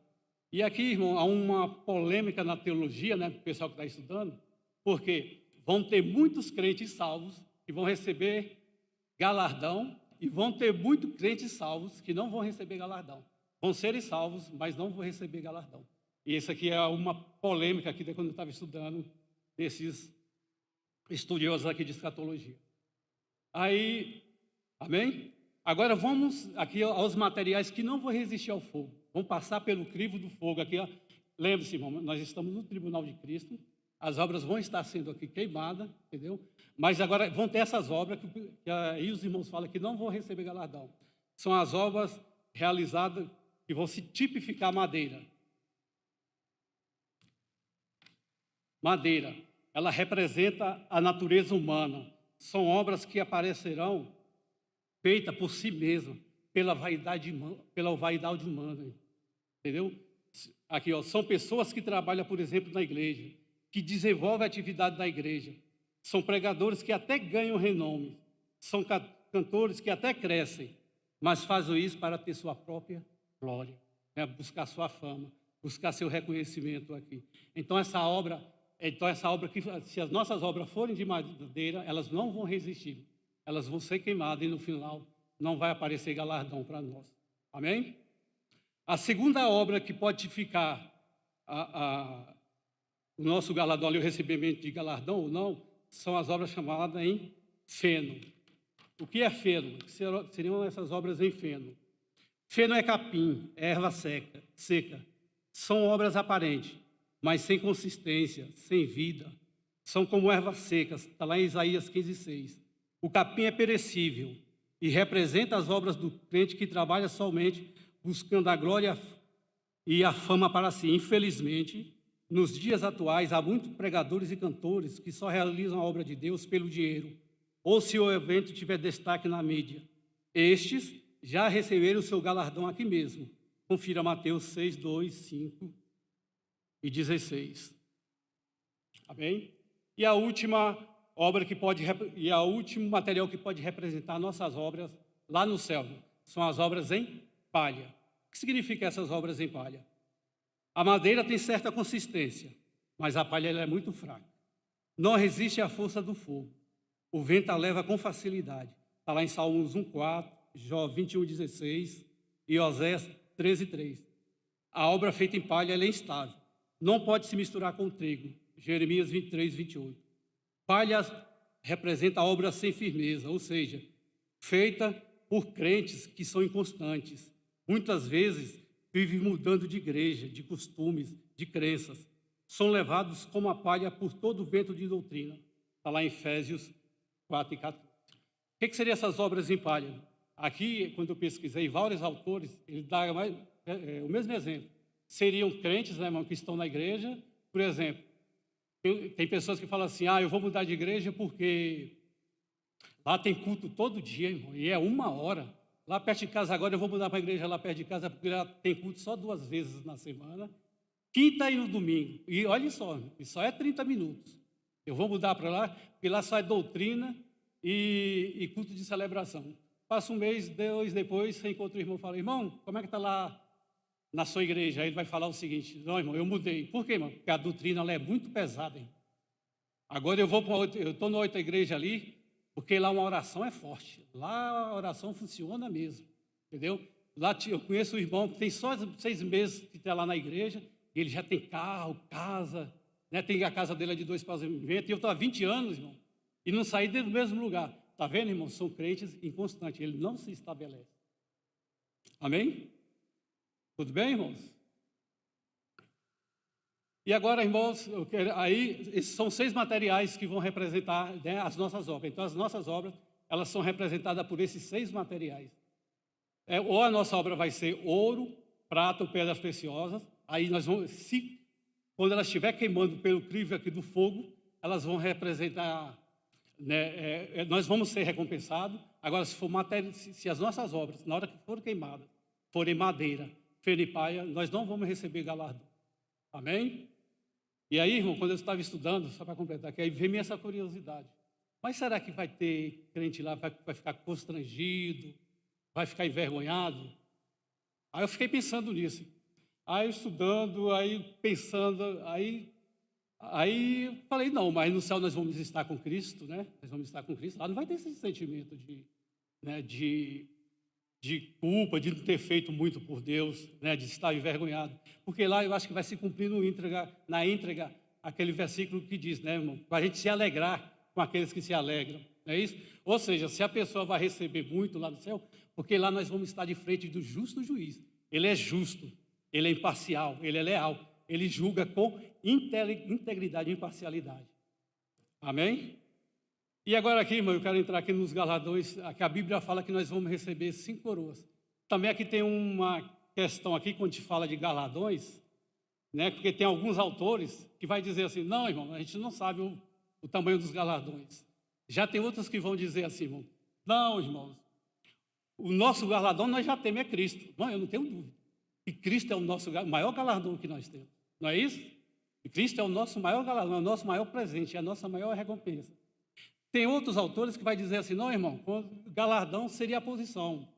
E aqui, irmão, há uma polêmica na teologia, né, para o pessoal que está estudando, porque vão ter muitos crentes salvos que vão receber galardão e vão ter muitos crentes salvos que não vão receber galardão. Vão ser salvos, mas não vão receber galardão. E isso aqui é uma polêmica aqui de quando eu estava estudando desses estudiosos aqui de escatologia. Aí, amém? Agora vamos aqui aos materiais que não vão resistir ao fogo. Vão passar pelo crivo do fogo aqui. Lembre-se, irmão, nós estamos no tribunal de Cristo. As obras vão estar sendo aqui queimadas, entendeu? Mas agora vão ter essas obras que aí os irmãos falam que não vão receber galardão. São as obras realizadas que vão se tipificar madeira. Madeira, ela representa a natureza humana. São obras que aparecerão feitas por si mesma, pela vaidade humana, entendeu? Aqui, ó, são pessoas que trabalham, por exemplo, na igreja, que desenvolvem a atividade da igreja. São pregadores que até ganham renome. São cantores que até crescem, mas fazem isso para ter sua própria glória, né? Buscar sua fama, buscar seu reconhecimento aqui. Então essa obra, que, se as nossas obras forem de madeira, elas não vão resistir. Elas vão ser queimadas e no final não vai aparecer galardão para nós. Amém? A segunda obra que pode ficar o nosso galardão e o recebimento de galardão ou não, são as obras chamadas em feno. O que é feno? Seriam essas obras em feno. Feno é capim, é erva seca. São obras aparentes, mas sem consistência, sem vida. São como ervas secas, está lá em Isaías 15:6. O capim é perecível e representa as obras do crente que trabalha somente buscando a glória e a fama para si. Infelizmente, nos dias atuais, há muitos pregadores e cantores que só realizam a obra de Deus pelo dinheiro, ou se o evento tiver destaque na mídia. Estes já receberam o seu galardão aqui mesmo. Confira Mateus 6, 2, 5 e 16. Amém? E a última obra e o último material que pode representar nossas obras lá no céu são as obras em palha. O que significa essas obras em palha? A madeira tem certa consistência, mas a palha ela é muito fraca. Não resiste à força do fogo. O vento a leva com facilidade. Está lá em Salmos 1:4, Jó 21:16 e Oséias 13:3. A obra feita em palha ela é instável. Não pode se misturar com o trigo. Jeremias 23:28. Palha representa a obra sem firmeza, ou seja, feita por crentes que são inconstantes. Muitas vezes vivem mudando de igreja, de costumes, de crenças. São levados como a palha por todo o vento de doutrina. Está lá em Efésios 4:14. O que seriam essas obras em palha? Aqui, quando eu pesquisei vários autores, ele dá o mesmo exemplo. Seriam crentes, né, irmão, que estão na igreja. Por exemplo, tem pessoas que falam assim, eu vou mudar de igreja porque lá tem culto todo dia, irmão, e é 1 hora. Lá perto de casa agora eu vou mudar para a igreja lá perto de casa porque lá tem culto só 2 vezes na semana, quinta e no domingo. E olha só, só é 30 minutos. Eu vou mudar para lá, porque lá sai doutrina e culto de celebração. Passa 1 mês, 2 depois, você encontra o irmão e fala, irmão, como é que está lá na sua igreja? Aí ele vai falar o seguinte, não, irmão, eu mudei. Por quê, irmão? Porque a doutrina ela é muito pesada, irmão. Agora eu estou na outra igreja ali, porque lá uma oração é forte. Lá a oração funciona mesmo, entendeu? Lá eu conheço um irmão que tem só 6 meses que está lá na igreja, e ele já tem carro, casa, né? Tem a casa dele de 2 pavimentos, e eu estou há 20 anos, irmão, e não saí do mesmo lugar. Está vendo, irmão? São crentes inconstantes, ele não se estabelece. Amém? Tudo bem, irmãos? E agora, irmãos, esses são 6 materiais que vão representar, né, as nossas obras. Então, as nossas obras, elas são representadas por esses 6 materiais. Ou a nossa obra vai ser ouro, prata ou pedras preciosas. Aí nós vamos, quando ela estiver queimando pelo crivo aqui do fogo, elas vão representar, né, nós vamos ser recompensados. Agora, se as nossas obras, na hora que forem queimadas, forem madeira, feno e palha, nós não vamos receber galardão. Amém? E aí, irmão, quando eu estava estudando, só para completar aqui, aí veio essa curiosidade. Mas será que vai ter crente lá, vai ficar constrangido, vai ficar envergonhado? Aí eu fiquei pensando nisso. Aí estudando, aí pensando, aí falei, não, mas no céu nós vamos estar com Cristo, né? Nós vamos estar com Cristo. Lá não vai ter esse sentimento de culpa, de não ter feito muito por Deus, né? De estar envergonhado. Porque lá eu acho que vai se cumprir na íntegra aquele versículo que diz, né, irmão? Para a gente se alegrar com aqueles que se alegram. Não é isso? Ou seja, se a pessoa vai receber muito lá no céu, porque lá nós vamos estar de frente do justo juiz. Ele é justo, ele é imparcial, ele é leal, ele julga com integridade e imparcialidade. Amém? E agora aqui, irmão, eu quero entrar aqui nos galardões, que a Bíblia fala que nós vamos receber 5 coroas. Também aqui tem uma questão aqui, quando a gente fala de galardões, né, porque tem alguns autores que vai dizer assim, não, irmão, a gente não sabe o tamanho dos galardões. Já tem outros que vão dizer assim, irmão, não, irmãos, o nosso galardão nós já temos é Cristo. Não, eu não tenho dúvida. E Cristo é o nosso maior galardão que nós temos. Não é isso? E Cristo é o nosso maior galardão, é o nosso maior presente, é a nossa maior recompensa. Tem outros autores que vai dizer assim, não, irmão, galardão seria a posição.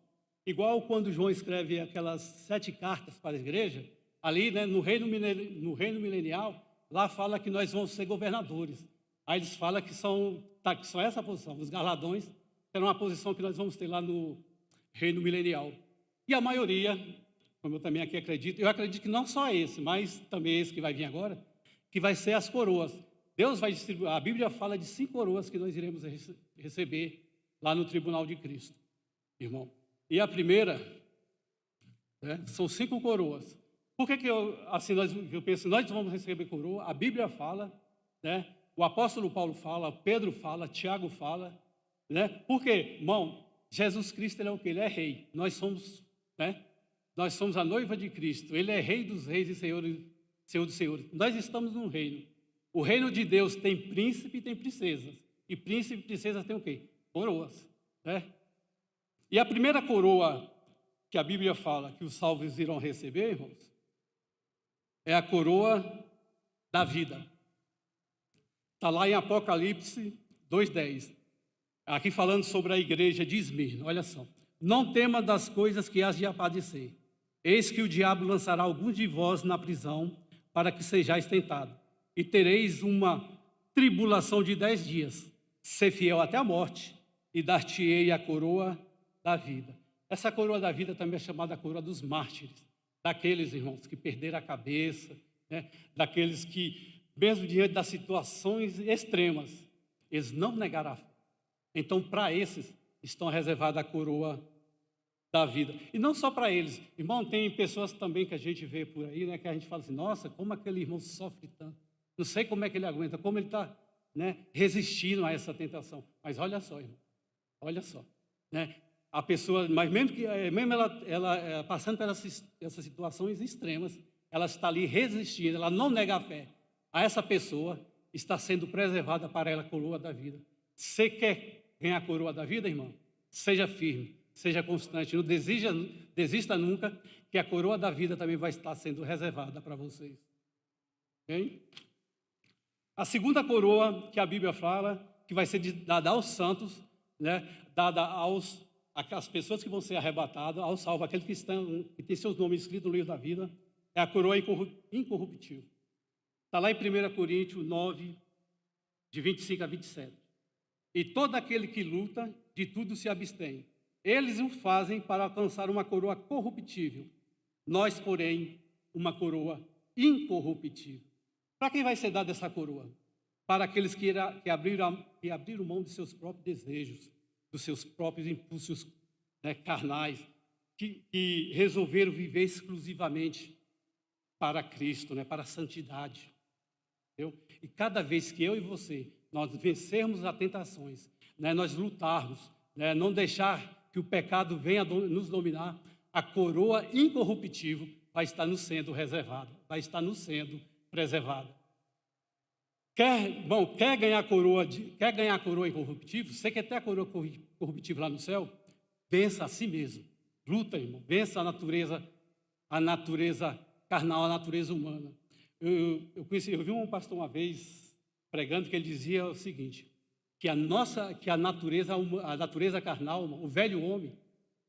Igual quando João escreve aquelas 7 cartas para a igreja, ali, né, no reino milenial, lá fala que nós vamos ser governadores. Aí eles falam que são essa posição. Os galardões serão uma posição que nós vamos ter lá no reino milenial. E a maioria, como eu também aqui acredito, eu acredito que não só esse, mas também esse que vai vir agora, que vai ser as coroas. Deus vai distribuir, a Bíblia fala de 5 coroas que nós iremos receber lá no tribunal de Cristo, irmão. E a primeira, né, são 5 coroas. Por que eu penso, nós vamos receber coroa? A Bíblia fala, né, o apóstolo Paulo fala, Pedro fala, Tiago fala, né? Por quê? Irmão, Jesus Cristo, ele é o quê? Ele é rei. Nós somos, né? Nós somos a noiva de Cristo. Ele é rei dos reis e senhor dos senhores. Nós estamos num reino. O reino de Deus tem príncipe e tem princesas. E príncipe e princesas tem o quê? Coroas, né? E a primeira coroa que a Bíblia fala que os salvos irão receber, irmãos, é a coroa da vida. Está lá em Apocalipse 2:10. Aqui falando sobre a igreja de Esmirna, olha só. Não tema das coisas que hás de padecer. Eis que o diabo lançará alguns de vós na prisão, para que sejais tentados. E tereis uma tribulação de 10 dias. Ser fiel até a morte, e dar-te-ei a coroa da vida. Essa coroa da vida também é chamada coroa dos mártires. Daqueles, irmãos, que perderam a cabeça, né? Daqueles que, mesmo diante das situações extremas, eles não negaram a fé. Então, para esses, estão reservada a coroa da vida. E não só para eles. Irmão, tem pessoas também que a gente vê por aí, né, que a gente fala assim, nossa, como aquele irmão sofre tanto. Não sei como é que ele aguenta, como ele está, né, resistindo a essa tentação. Mas olha só, irmão, olha só. Né, a pessoa, mas mesmo ela passando por essas situações extremas, ela está ali resistindo, ela não nega a fé. A essa pessoa está sendo preservada para ela a coroa da vida. Você quer ganhar a coroa da vida, irmão? Seja firme, seja constante, não desista nunca, que a coroa da vida também vai estar sendo reservada para vocês. Okay? A segunda coroa que a Bíblia fala, que vai ser dada aos santos, né, dada às pessoas que vão ser arrebatadas, aos salvos, aqueles que têm seus nomes escritos no livro da vida, é a coroa incorruptível. Está lá em 1 Coríntios 9, de 25 a 27. E todo aquele que luta, de tudo se abstém. Eles o fazem para alcançar uma coroa corruptível. Nós, porém, uma coroa incorruptível. Para quem vai ser dada essa coroa? Para aqueles que abriram mão de seus próprios desejos, dos seus próprios impulsos, né, carnais, que resolveram viver exclusivamente para Cristo, né, para a santidade. Entendeu? E cada vez que eu e você, nós vencermos as tentações, né, nós lutarmos, né, não deixar que o pecado venha nos dominar, a coroa incorruptível vai estar nos sendo reservada, vai estar nos sendo preservada. Quer ganhar a coroa incorruptível? Você quer ter a coroa corruptível lá no céu? Vença a si mesmo. Luta, irmão. Vença a natureza carnal, a natureza humana. Eu vi um pastor uma vez pregando que ele dizia o seguinte, que a natureza carnal, o velho homem,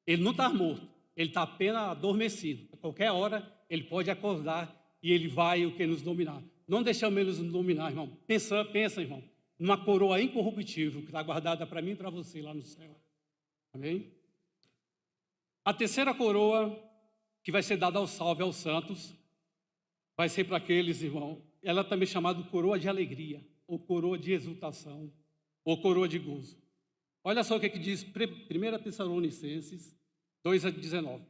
ele não está morto, ele está apenas adormecido. A qualquer hora ele pode acordar e ele vai nos dominar. Não deixamos eles nos dominar, irmão. Pensa, irmão, numa coroa incorruptível que está guardada para mim e para você lá no céu. Amém? A terceira coroa que vai ser dada aos salvos, aos santos, vai ser para aqueles, irmão, ela também é chamada coroa de alegria, ou coroa de exultação, ou coroa de gozo. Olha só o que diz 1 Tessalonicenses 2:19.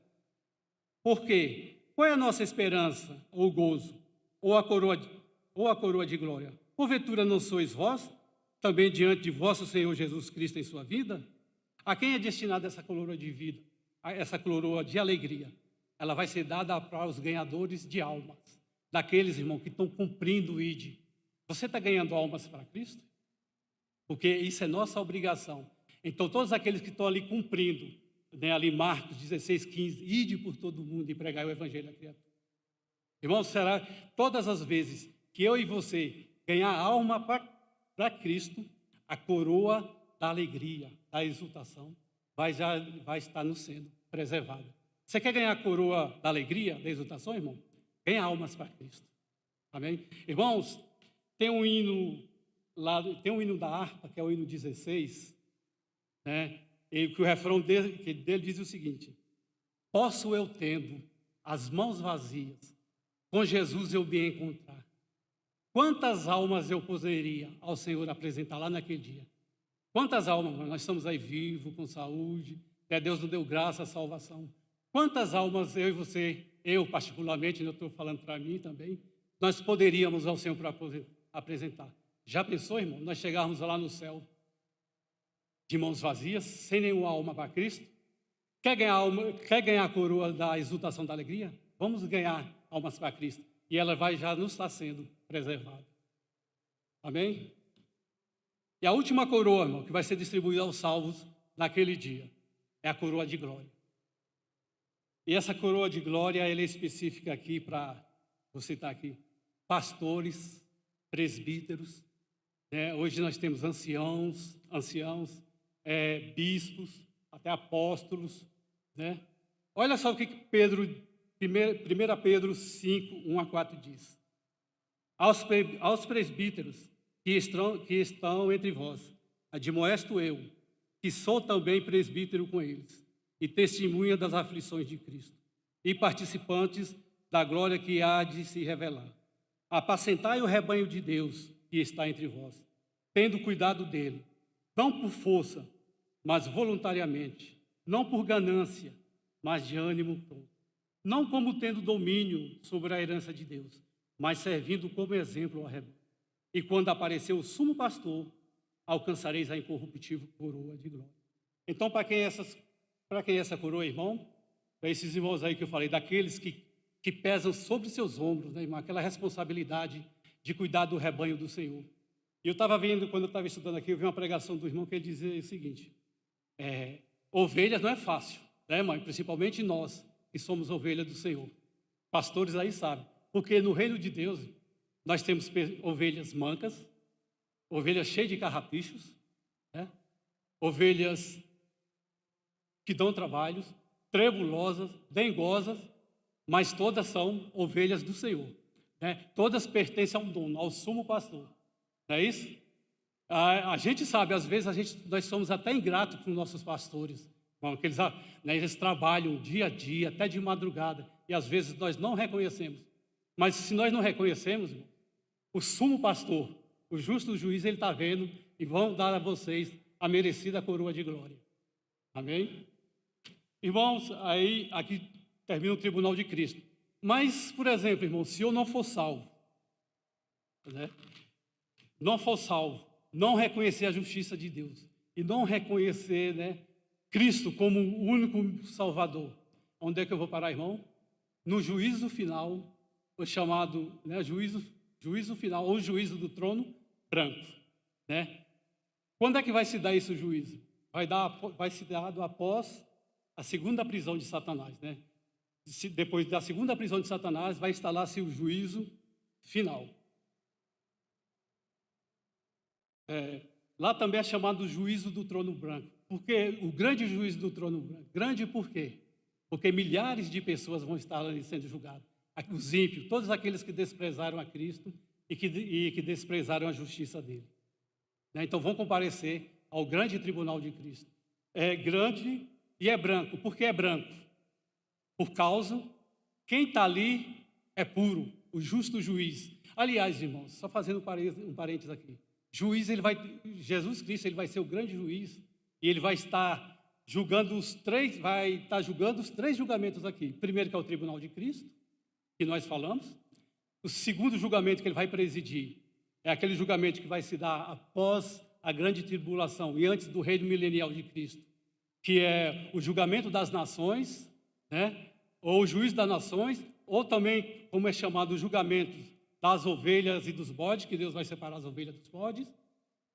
Porque qual é a nossa esperança, ou gozo, ou a coroa de glória? Porventura não sois vós, também diante de vosso Senhor Jesus Cristo em sua vida? A quem é destinada essa coroa de vida, essa coroa de alegria? Ela vai ser dada para os ganhadores de almas, daqueles, irmãos, que estão cumprindo o ID. Você está ganhando almas para Cristo? Porque isso é nossa obrigação. Então, todos aqueles que estão ali cumprindo, né, ali Marcos 16:15, ide por todo mundo e pregai o evangelho à criatura. Irmãos, será todas as vezes que eu e você ganhar alma para Cristo, a coroa da alegria, da exultação, vai estar nos sendo preservada. Você quer ganhar a coroa da alegria, da exultação, irmão? Ganha almas para Cristo. Amém? Irmãos, tem um hino da harpa, que é o hino 16, né? E que o refrão dele diz o seguinte: posso eu, tendo as mãos vazias, com Jesus eu me encontrar. Quantas almas eu poderia ao Senhor apresentar lá naquele dia? Quantas almas? Nós estamos aí vivos, com saúde, Deus nos deu graça, salvação. Quantas almas eu e você, eu particularmente, eu estou falando para mim também, nós poderíamos ao Senhor para apresentar? Já pensou, irmão, nós chegarmos lá no céu de mãos vazias, sem nenhuma alma para Cristo? Quer ganhar a coroa da exultação da alegria? Vamos ganhar almas para Cristo. E ela vai já nos estar sendo preservada. Amém? E a última coroa, irmão, que vai ser distribuída aos salvos naquele dia, é a coroa de glória. E essa coroa de glória, ela é específica aqui para, vou citar aqui, pastores, presbíteros, né? Hoje nós temos anciãos, bispos, até apóstolos, né? Olha só o que 1 Pedro 5, 1-4 diz. Aos presbíteros que estão entre vós, admoesto eu, que sou também presbítero com eles, e testemunha das aflições de Cristo, e participantes da glória que há de se revelar. Apacentai o rebanho de Deus que está entre vós, tendo cuidado dele, não por força, mas voluntariamente, não por ganância, mas de ânimo pronto, não como tendo domínio sobre a herança de Deus, mas servindo como exemplo ao rebanho. E quando aparecer o sumo pastor, alcançareis a incorruptível coroa de glória. Então, para quem é essa coroa, irmão? Para esses irmãos aí que eu falei, daqueles que pesam sobre seus ombros, né, irmão? Aquela responsabilidade de cuidar do rebanho do Senhor. E eu estava vendo, quando eu estava estudando aqui, eu vi uma pregação do irmão que ele dizia o seguinte: ovelhas não é fácil, né, mãe? Principalmente nós, que somos ovelhas do Senhor. Pastores aí sabem, porque no reino de Deus, nós temos ovelhas mancas, ovelhas cheias de carrapichos, né? Ovelhas que dão trabalhos, tremulosas, dengosas, mas todas são ovelhas do Senhor, né? Todas pertencem a um dono, ao sumo pastor, não é isso? A gente sabe, às vezes nós somos até ingratos com nossos pastores, porque eles trabalham dia a dia, até de madrugada, e às vezes nós não reconhecemos. Mas se nós não reconhecemos, o sumo pastor, o justo juiz, ele está vendo e vão dar a vocês a merecida coroa de glória. Amém? Irmãos, aí aqui termina o tribunal de Cristo. Mas, por exemplo, irmão, se eu não for salvo, né? Não for salvo, não reconhecer a justiça de Deus e não reconhecer, né, Cristo como o único Salvador, onde é que eu vou parar, irmão? No juízo final, o chamado, né, juízo final, ou juízo do trono branco, né? Quando é que vai se dar esse juízo? Vai se dar após a segunda prisão de Satanás, né? Depois da segunda prisão de Satanás, vai instalar-se o juízo final. Lá também é chamado juízo do trono branco. Porque o grande juízo do trono branco. Grande por quê? Porque milhares de pessoas vão estar ali sendo julgadas. Os ímpios, todos aqueles que desprezaram a Cristo e que desprezaram a justiça dele. Então vão comparecer ao grande tribunal de Cristo. É grande e é branco. Por que é branco? Por causa, quem está ali é puro, o justo juiz. Aliás, irmãos, só fazendo um parênteses aqui. juiz, Jesus Cristo, ele vai ser o grande juiz, e ele vai estar julgando os três julgamentos aqui. Primeiro, que é o tribunal de Cristo, que nós falamos. O segundo julgamento que ele vai presidir é aquele julgamento que vai se dar após a grande tribulação e antes do reino milenial de Cristo, que é o julgamento das nações, né? Ou o juízo das nações, ou também, como é chamado, o julgamento das ovelhas e dos bodes, que Deus vai separar as ovelhas dos bodes,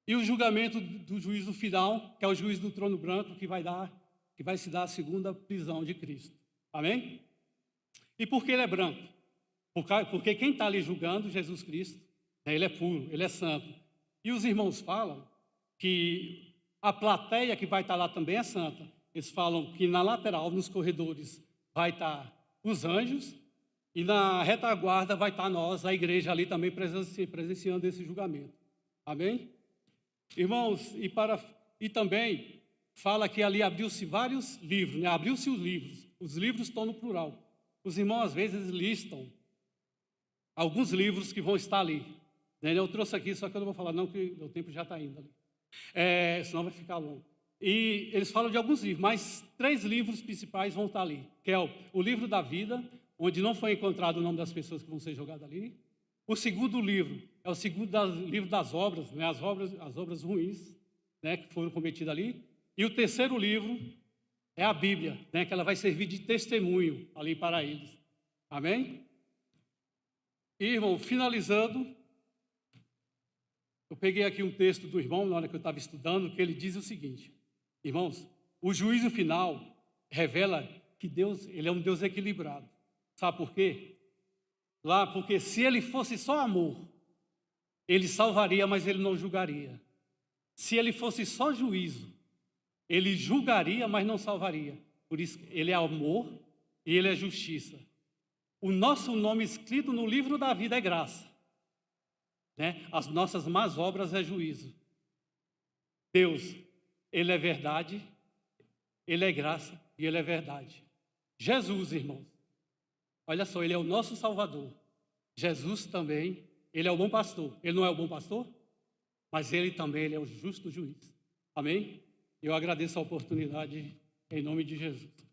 e o julgamento do juízo final, que é o juízo do trono branco, que vai se dar a segunda prisão de Cristo. Amém? E por que ele é branco? Porque quem está ali julgando, Jesus Cristo, né, ele é puro, ele é santo. E os irmãos falam que a plateia que vai estar lá também é santa. Eles falam que na lateral, nos corredores, vai estar os anjos, e na retaguarda vai estar nós, a igreja, ali também presenciando esse julgamento. Amém? Irmãos, e também fala que ali abriu-se vários livros, né? Abriu-se os livros estão no plural. Os irmãos, às vezes, listam alguns livros que vão estar ali. Né? Eu trouxe aqui, só que eu não vou falar não, que o tempo já está indo ali. Senão vai ficar longo. E eles falam de alguns livros, mas 3 livros principais vão estar ali, que é o livro da vida, onde não foi encontrado o nome das pessoas que vão ser jogadas ali. O segundo livro é o livro das obras, né? As obras ruins, né, que foram cometidas ali. E o terceiro livro é a Bíblia, né, que ela vai servir de testemunho ali para eles. Amém? E, irmão, finalizando, eu peguei aqui um texto do irmão, na hora que eu estava estudando, que ele diz o seguinte: irmãos, o juízo final revela que Deus, ele é um Deus equilibrado. Sabe por quê? Porque se ele fosse só amor, ele salvaria, mas ele não julgaria. Se ele fosse só juízo, ele julgaria, mas não salvaria. Por isso, ele é amor e ele é justiça. O nosso nome escrito no livro da vida é graça, né? As nossas más obras é juízo. Deus, ele é verdade, ele é graça e ele é verdade. Jesus, irmãos, olha só, ele é o nosso Salvador. Jesus também, ele é o bom pastor. Ele não é o bom pastor, mas ele também ele é o justo juiz. Amém? Eu agradeço a oportunidade em nome de Jesus.